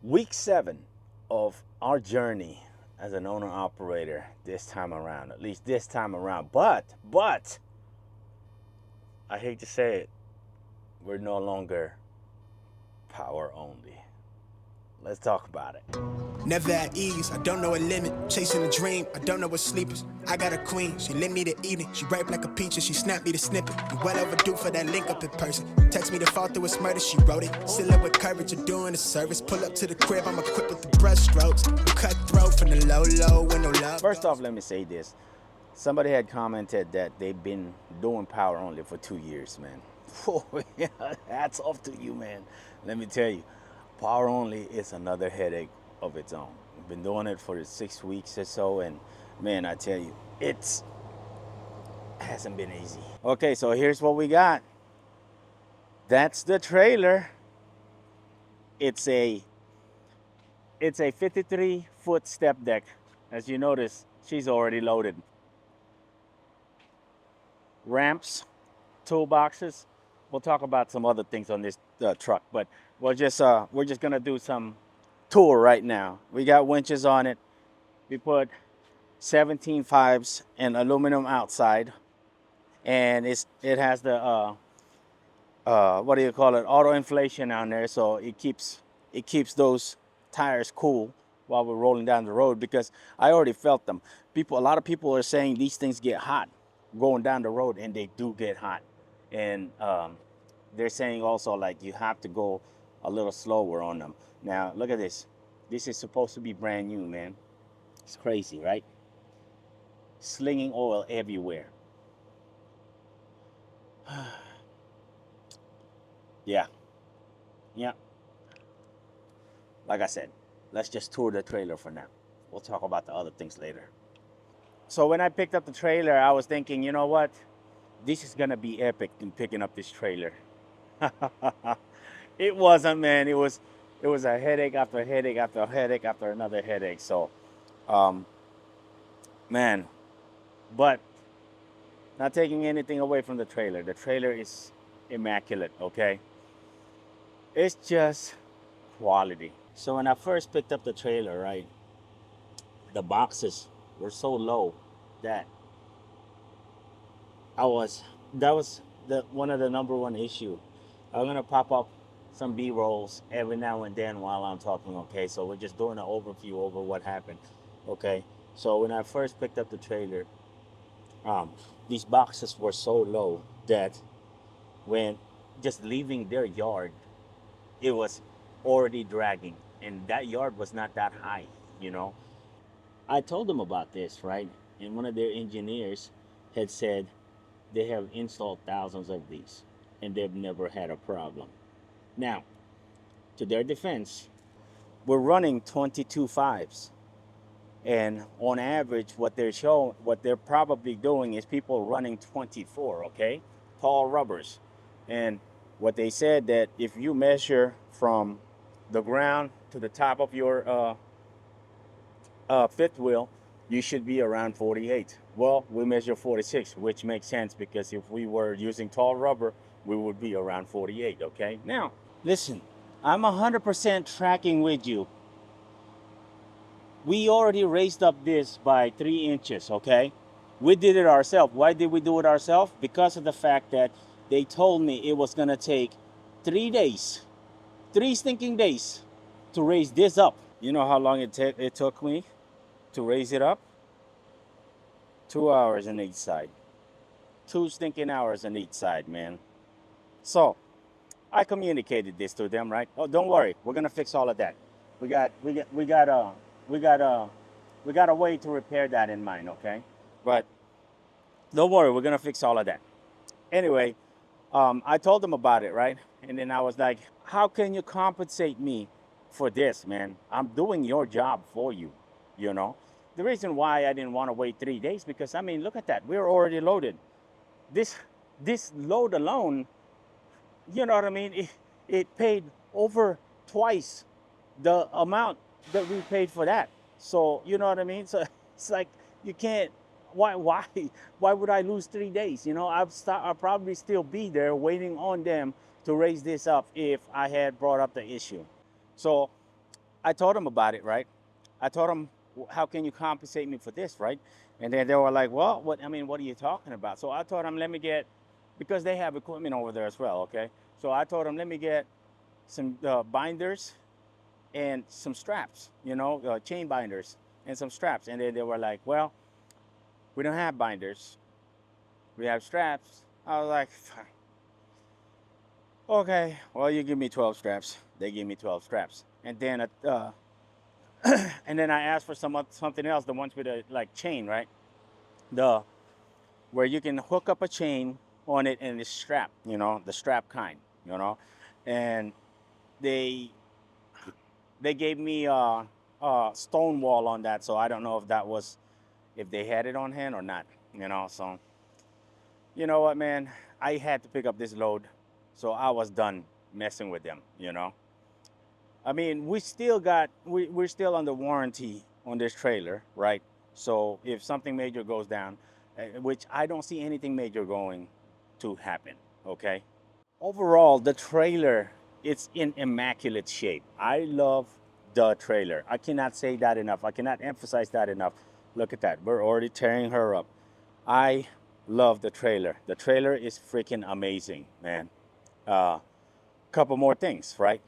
Week 7 of our journey as an owner operator this time around, at least this time around. But, I hate to say it, we're no longer power only. Let's talk about it. Never at ease, I don't know a limit. Chasing a dream, I don't know what sleep is. I got a queen, she lit me the evening. She ripe like a peach and she snapped me the snippet. You well overdue for that link up in person. Text me to fall through a murder, she wrote it. Still up with courage, you're doing a service. Pull up to the crib, I'm equipped with the brush strokes. Cutthroat from the low, when no love. First off, let me say this. Somebody had commented that they've been doing power only for 2 years, man. Oh, yeah, hats off to you, man. Let me tell you, power only is another headache of its own. We've been doing it for 6 weeks or so, and man, I tell you, it hasn't been easy. Okay, so here's what we got. That's the trailer. It's a 53-foot step deck. As you notice, she's already loaded. Ramps, toolboxes. We'll talk about some other things on this truck, but we're just gonna do some tour right now. We got winches on it. We put 17 fives and aluminum outside, and it has the what do you call it, auto inflation on there, so it keeps those tires cool while we're rolling down the road, because I already felt them. A lot of people are saying these things get hot going down the road, and they do get hot. And they're saying also, like, you have to go a little slower on them. Now look at this. This is supposed to be brand new, man. It's crazy, right? Slinging oil everywhere. Yeah. Like I said, let's just tour the trailer for now. We'll talk about the other things later. So when I picked up the trailer, I was thinking, you know what? This is gonna be epic in picking up this trailer. It wasn't, man. It was a headache after headache after headache after another headache. So, man, but not taking anything away from the trailer. The trailer is immaculate, okay? It's just quality. So when I first picked up the trailer, right, the boxes were so low that that was one of the number one issue. I'm gonna pop up some B-rolls every now and then while I'm talking, okay? So we're just doing an overview over what happened, okay? So when I first picked up the trailer, these boxes were so low that when just leaving their yard, it was already dragging, and that yard was not that high, you know. I told them about this, right? And one of their engineers had said they have installed thousands of these and they've never had a problem. Now, to their defense, we're running 22 fives. And on average, what they're probably doing is people running 24, okay? Tall rubbers. And what they said, that if you measure from the ground to the top of your fifth wheel, you should be around 48. Well, we measure 46, which makes sense, because if we were using tall rubber, we would be around 48, okay? Now, listen, I'm 100% tracking with you. We already raised up this by 3 inches, okay? We did it ourselves. Why did we do it ourselves? Because of the fact that they told me it was gonna take 3 days, 3 stinking days to raise this up. You know how long it took me to raise it up? 2 hours on each side. 2 stinking hours on each side, man. So I communicated this to them, right? Oh, don't worry, we're gonna fix all of that. We got a way to repair that in mind, okay? But don't worry, we're gonna fix all of that. Anyway, I told them about it, right? And then I was like, how can you compensate me for this, man? I'm doing your job for you, you know? The reason why I didn't want to wait 3 days, because, I mean, look at that. We're already loaded. This load alone, you know what I mean? It paid over twice the amount that we paid for that. So, you know what I mean? So it's like, you can't, why would I lose 3 days? You know, I'll probably still be there waiting on them to raise this up if I had brought up the issue. So I told them about it, right? I told them, how can you compensate me for this, right? And then they were like, well, what? I mean, what are you talking about? So I told them, let me get, because they have equipment over there as well, okay? So I told them, let me get some binders and some straps, chain binders and some straps. And then they were like, well, we don't have binders, we have straps. I was like, okay, well, you give me 12 straps. They give me 12 straps. And then and then I asked for something else, the ones with a like chain, right? The Where you can hook up a chain on it and it's strapped, the strap kind, you know. And they they gave me a stone wall on that, so I don't know if they had it on hand or not, So you know what, man? I had to pick up this load, so I was done messing with them. I mean, we're still under warranty on this trailer, right? So if something major goes down, which I don't see anything major going to happen, okay? Overall, the trailer, it's in immaculate shape. I love the trailer. I cannot say that enough. I cannot emphasize that enough. Look at that. We're already tearing her up. I love the trailer. The trailer is freaking amazing, man. Couple more things, right?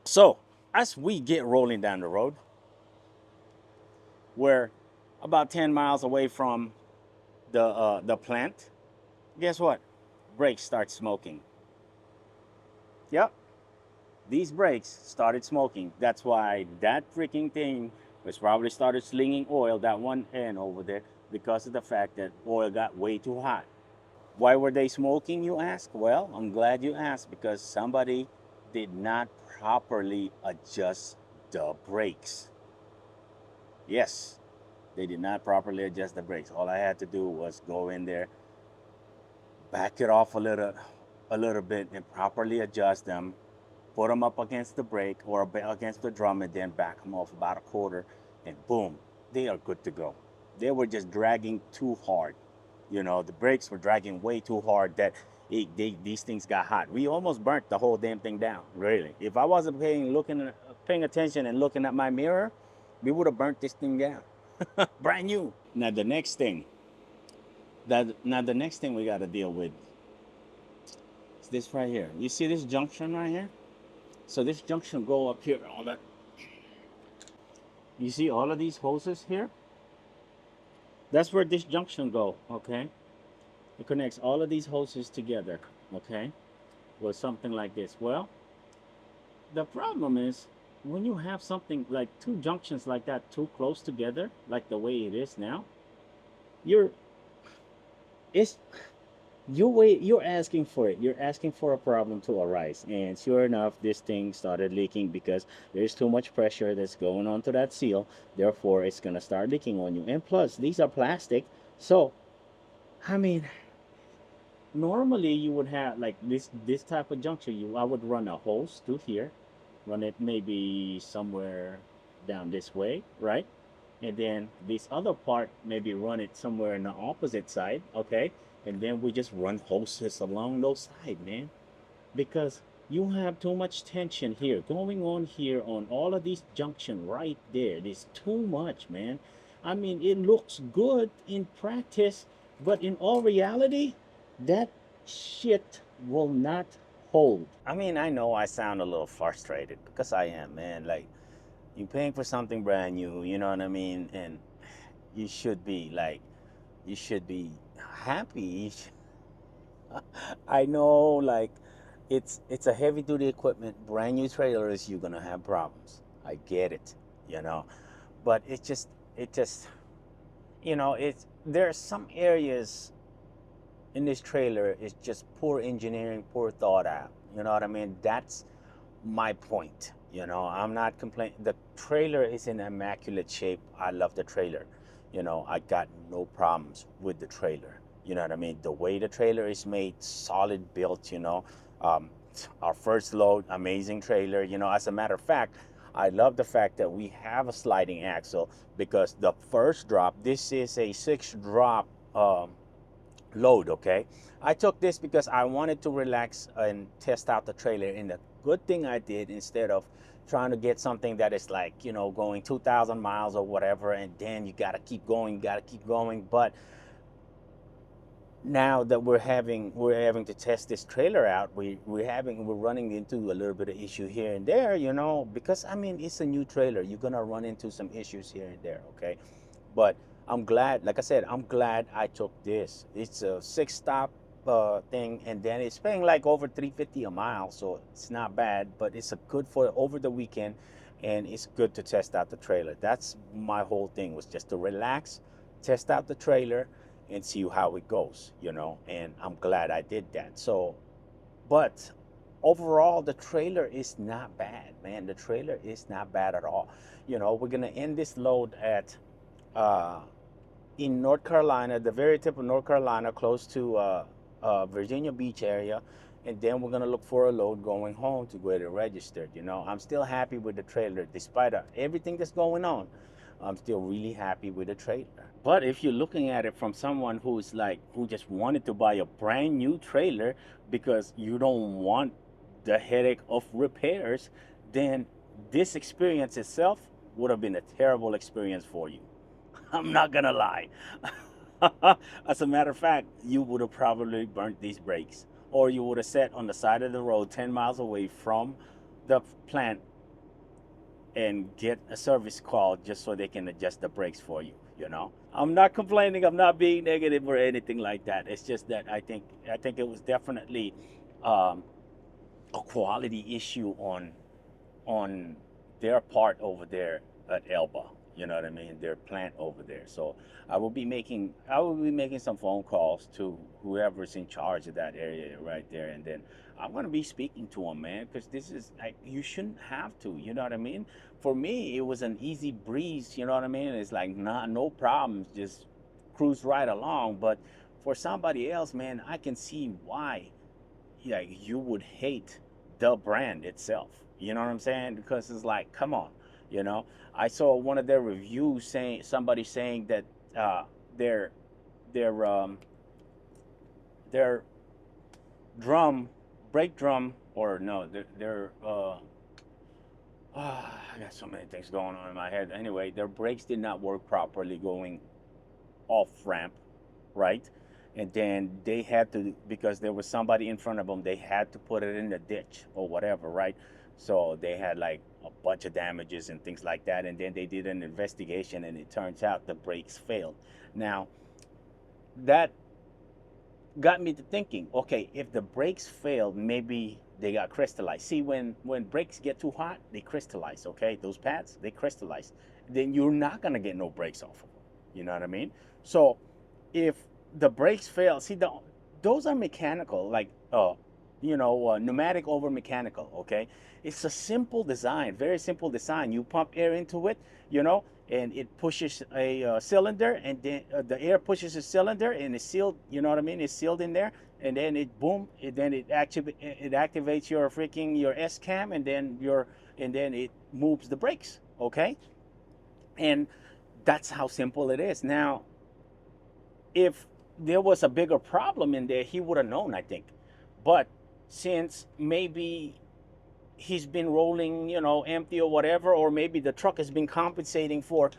So, as we get rolling down the road, we're about 10 miles away from the plant. Guess what? Brakes start smoking. Yep, these brakes started smoking. That's why that freaking thing was probably started slinging oil that one end over there, because of the fact that oil got way too hot. Why were they smoking, you ask? Well, I'm glad you asked, because somebody did not properly adjust the brakes. Yes, they did not properly adjust the brakes. All I had to do was go in there, back it off a little bit, and properly adjust them, put them up against the brake or against the drum, and then back them off about a quarter, and boom, they are good to go. They were just dragging too hard. The brakes were dragging way too hard, that these things got hot. We almost burnt the whole damn thing down, really. If I wasn't paying attention and looking at my mirror, we would have burnt this thing down. Brand new. Now the next thing we got to deal with is this right here. You see this junction right here? So this junction go up here. All that. You see all of these hoses here? That's where this junction go. Okay. It connects all of these hoses together. Okay. With something like this. Well, the problem is, when you have something like two junctions like that too close together, like the way it is now, you're it's you're asking for it. You're asking for a problem to arise. And sure enough, this thing started leaking because there's too much pressure that's going onto that seal. Therefore, it's gonna start leaking on you. And plus, these are plastic. So, I mean, normally you would have like this type of junction. I would run a hose to here, run it maybe somewhere down this way, right? And then this other part, maybe run it somewhere in the opposite side, okay? And then we just run hoses along those sides, man, because you have too much tension here going on here on all of these junction right there. There's too much, man. I mean, it looks good in practice, but in all reality, that shit will not hold. I mean, I know I sound a little frustrated, because I am, man. Like, you paying for something brand new, you know what I mean? And you should be like, you should be happy. I know, like, it's a heavy duty equipment, brand new trailers, you're gonna have problems. I get it, you know, but it just it's there are some areas in this trailer is just poor engineering, poor thought out. You know what I mean? That's my point. I'm not complaining. The trailer is in immaculate shape. I love the trailer. I got no problems with the trailer. You know what I mean? The way the trailer is made, solid built. Um, our first load, amazing trailer. As a matter of fact, I love the fact that we have a sliding axle, because the first drop, this is a 6 drop load, okay? I took this because I wanted to relax and test out the trailer, and the good thing I did, instead of trying to get something that is like, going 2,000 miles or whatever, and then you got to keep going, you got to keep going. But now that we're having to test this trailer out, we're running into a little bit of issue here and there, because I mean it's a new trailer. You're gonna run into some issues here and there, okay? But I'm glad, like I said, I'm glad I took this. It's a 6 stop thing, and then it's paying like over 350 a mile, so it's not bad. But it's a good for over the weekend, and it's good to test out the trailer. That's my whole thing, was just to relax, test out the trailer, and see how it goes, and I'm glad I did that. So, but overall, the trailer is not bad, man. The trailer is not bad at all. We're gonna end this load at uh, in North Carolina, the very tip of North Carolina, close to Virginia Beach area, and then we're gonna look for a load going home to get it registered. I'm still happy with the trailer, despite everything that's going on. I'm still really happy with the trailer. But if you're looking at it from someone who just wanted to buy a brand new trailer because you don't want the headache of repairs, then this experience itself would have been a terrible experience for you. I'm not gonna lie. As a matter of fact, you would have probably burnt these brakes, or you would have sat on the side of the road 10 miles away from the plant and get a service call just so they can adjust the brakes for you. I'm not complaining, I'm not being negative or anything like that. It's just that I think it was definitely um, a quality issue on their part over there at Elba. You know what I mean? Their plant over there. So I will be making some phone calls to whoever's in charge of that area right there, and then I'm gonna be speaking to them, man, because this is like, you shouldn't have to. You know what I mean? For me, it was an easy breeze. You know what I mean? It's like not no problems, just cruise right along. But for somebody else, man, I can see why, yeah, you would hate the brand itself. You know what I'm saying? Because it's like, come on, you know. I saw one of their reviews saying, somebody saying that uh, their their their drum, brake drum, or no, I got so many things going on in my head. Anyway, their brakes did not work properly going off ramp, right? And then they had to, because there was somebody in front of them, they had to put it in the ditch or whatever, right? So they had like a bunch of damages and things like that. And then they did an investigation, and it turns out the brakes failed. Now, that got me to thinking, okay, if the brakes failed, maybe they got crystallized. See, when brakes get too hot, they crystallize, okay? Those pads, they crystallize. Then you're not gonna get no brakes off of them. You know what I mean? So if the brakes fail, see, those are mechanical, like pneumatic over mechanical, okay? It's a simple design, very simple design. You pump air into it, and it pushes a cylinder, and then the air pushes a cylinder, and it's sealed. You know what I mean? It's sealed in there, and then it boom, then it activates your S cam, and then it moves the brakes. Okay, and that's how simple it is. Now, if there was a bigger problem in there, he would have known, I think. But since maybe he's been rolling, empty or whatever, or maybe the truck has been compensating for,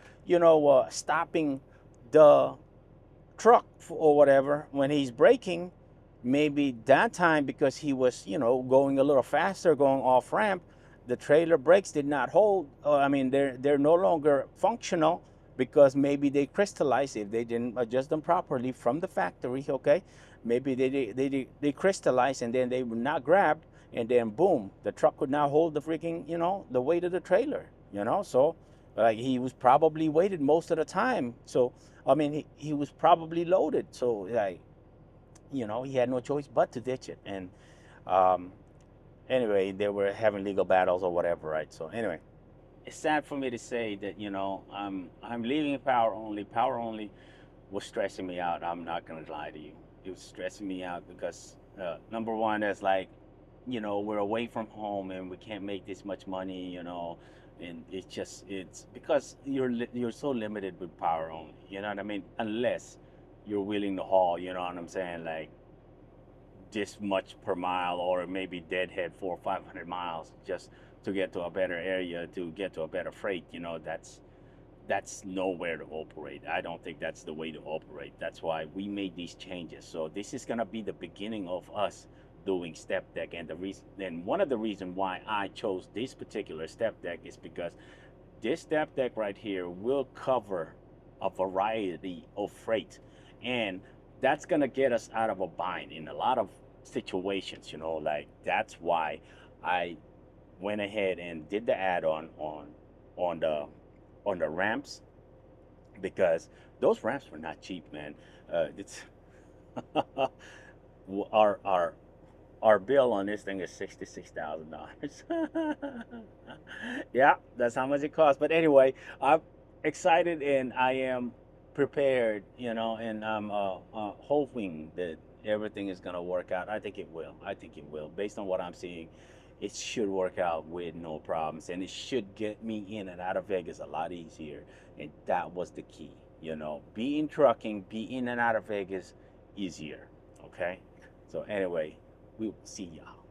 stopping the truck or whatever when he's braking, maybe that time, because he was, going a little faster, going off ramp, the trailer brakes did not hold. I mean, they're no longer functional, because maybe they crystallized if they didn't adjust them properly from the factory. Okay, maybe they crystallized, and then they were not grabbed, and then boom, the truck could not hold the freaking, the weight of the trailer. So like, he was probably weighted most of the time. So I mean, he was probably loaded. So like, he had no choice but to ditch it. And um, anyway, they were having legal battles or whatever, right? So anyway, it's sad for me to say that, I'm leaving Power Only. Power Only was stressing me out. I'm not gonna lie to you. It was stressing me out because number one, it's like, we're away from home and we can't make this much money, and it's because you're so limited with Power Only. You know what I mean? Unless you're willing to haul, you know what I'm saying, like this much per mile, or maybe deadhead 400 or 500 miles just to get to a better area, to get to a better freight, that's nowhere to operate. I don't think that's the way to operate. That's why we made these changes. So this is gonna be the beginning of us doing StepDeck, and the reason, and one of the reasons why I chose this particular StepDeck is because this StepDeck right here will cover a variety of freight, and that's gonna get us out of a bind in a lot of situations. Like that's why I went ahead and did the add-on on the ramps, because those ramps were not cheap, man. It's our bill on this thing is $66,000. Yeah, that's how much it costs. But anyway, I'm excited and I am prepared, and I'm hoping that everything is gonna work out. I think it will. I think it will. Based on what I'm seeing, it should work out with no problems, and it should get me in and out of Vegas a lot easier. And that was the key. Be in trucking, be in and out of Vegas easier. Okay. So anyway, we will see y'all.